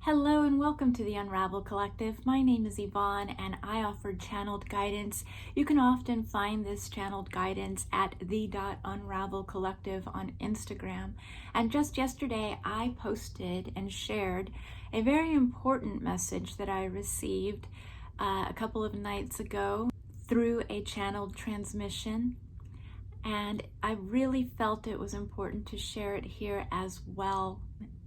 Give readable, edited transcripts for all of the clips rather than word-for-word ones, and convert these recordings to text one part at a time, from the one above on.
Hello and welcome to the Unravel Collective. My name is Yvonne and I offer channeled guidance. You can often find this channeled guidance at the.unravel collective on Instagram. And just yesterday I posted and shared a very important message that I received a couple of nights ago through a channeled transmission. And I really felt it was important to share it here as well.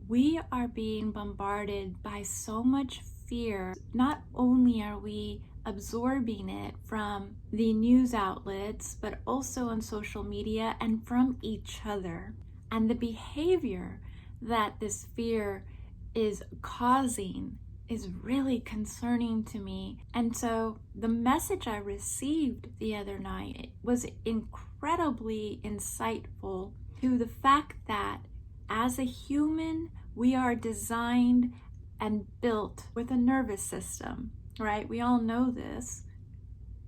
We are being bombarded by so much fear. Not only are we absorbing it from the news outlets, but also on social media and from each other. And the behavior that this fear is causing is really concerning to me. And so the message I received the other night was incredibly insightful to the fact that as a human, we are designed and built with a nervous system, right? We all know this.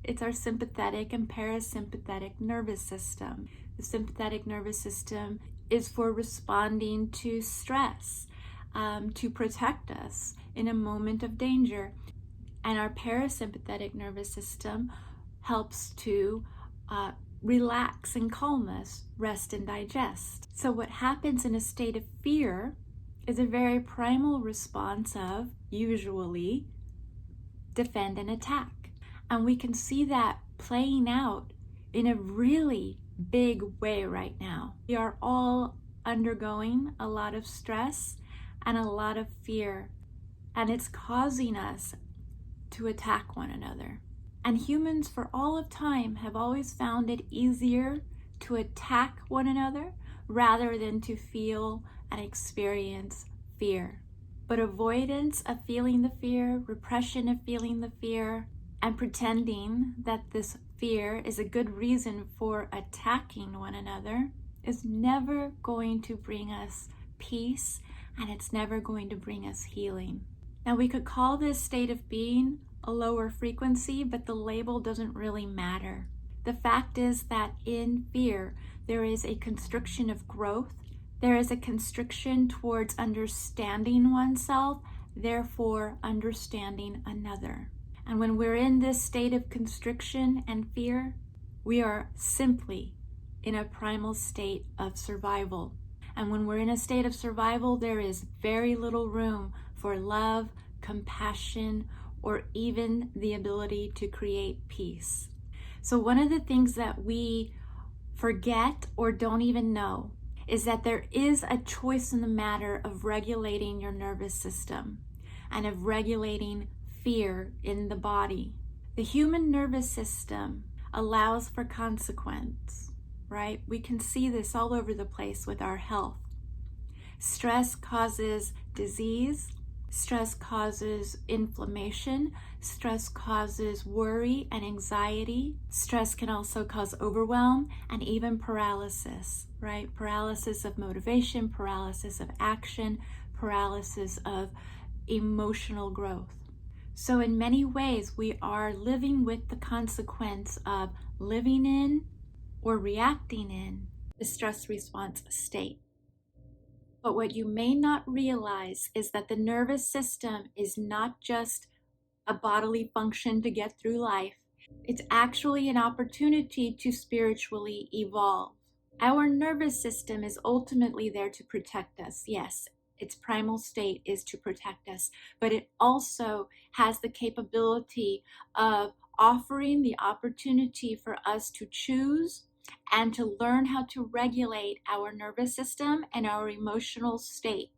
It's our sympathetic and parasympathetic nervous system. The sympathetic nervous system is for responding to stress, to protect us in a moment of danger. And our parasympathetic nervous system helps to relax and calm us, rest and digest. So what happens in a state of fear is a very primal response of, usually, defend and attack. And we can see that playing out in a really big way right now. We are all undergoing a lot of stress and a lot of fear, and it's causing us to attack one another. And humans for all of time have always found it easier to attack one another rather than to feel and experience fear. But avoidance of feeling the fear, repression of feeling the fear, and pretending that this fear is a good reason for attacking one another is never going to bring us peace, and it's never going to bring us healing. Now, we could call this state of being a lower frequency, but the label doesn't really matter. The fact is that in fear, there is a constriction of growth. There is a constriction towards understanding oneself, therefore understanding another. And when we're in this state of constriction and fear, we are simply in a primal state of survival. And when we're in a state of survival, there is very little room for love, compassion, or even the ability to create peace. So one of the things that we forget or don't even know is that there is a choice in the matter of regulating your nervous system and of regulating fear in the body. The human nervous system allows for consequence, right? We can see this all over the place with our health. Stress causes disease. Stress causes inflammation. Stress causes worry and anxiety. Stress can also cause overwhelm and even paralysis, right? Paralysis of motivation, paralysis of action, paralysis of emotional growth. So in many ways, we are living with the consequence of living in or reacting in the stress response state. But what you may not realize is that the nervous system is not just a bodily function to get through life. It's actually an opportunity to spiritually evolve. Our nervous system is ultimately there to protect us. Yes, its primal state is to protect us, but it also has the capability of offering the opportunity for us to choose and to learn how to regulate our nervous system and our emotional state.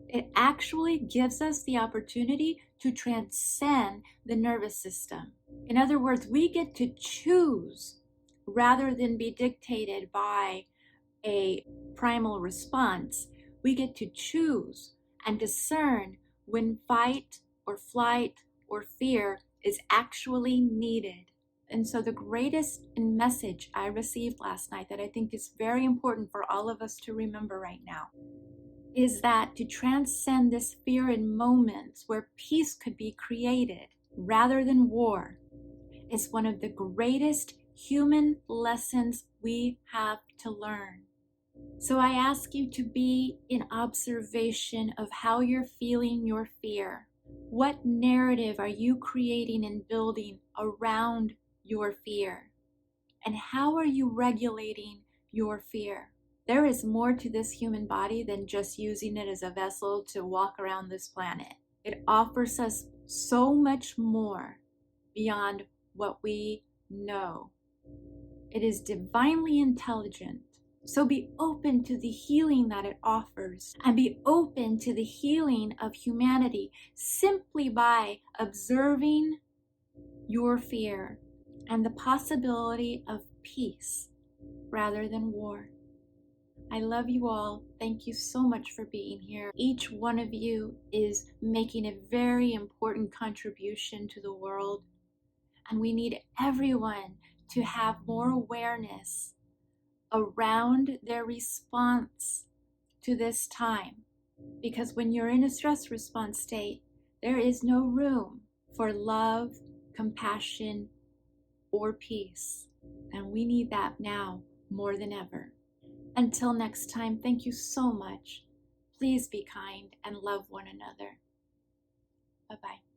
It actually gives us the opportunity to transcend the nervous system. In other words, we get to choose rather than be dictated by a primal response. We get to choose and discern when fight or flight or fear is actually needed. And so the greatest message I received last night that I think is very important for all of us to remember right now is that to transcend this fear in moments where peace could be created rather than war is one of the greatest human lessons we have to learn. So I ask you to be in observation of how you're feeling your fear. What narrative are you creating and building around your fear? And how are you regulating your fear? There is more to this human body than just using it as a vessel to walk around this planet. It offers us so much more beyond what we know. It is divinely intelligent. So be open to the healing that it offers, and be open to the healing of humanity simply by observing your fear and the possibility of peace rather than war. I love you all. Thank you so much for being here. Each one of you is making a very important contribution to the world, and we need everyone to have more awareness around their response to this time. Because when you're in a stress response state, there is no room for love, compassion, or peace. And we need that now more than ever. Until next time, thank you so much. Please be kind and love one another. Bye-bye.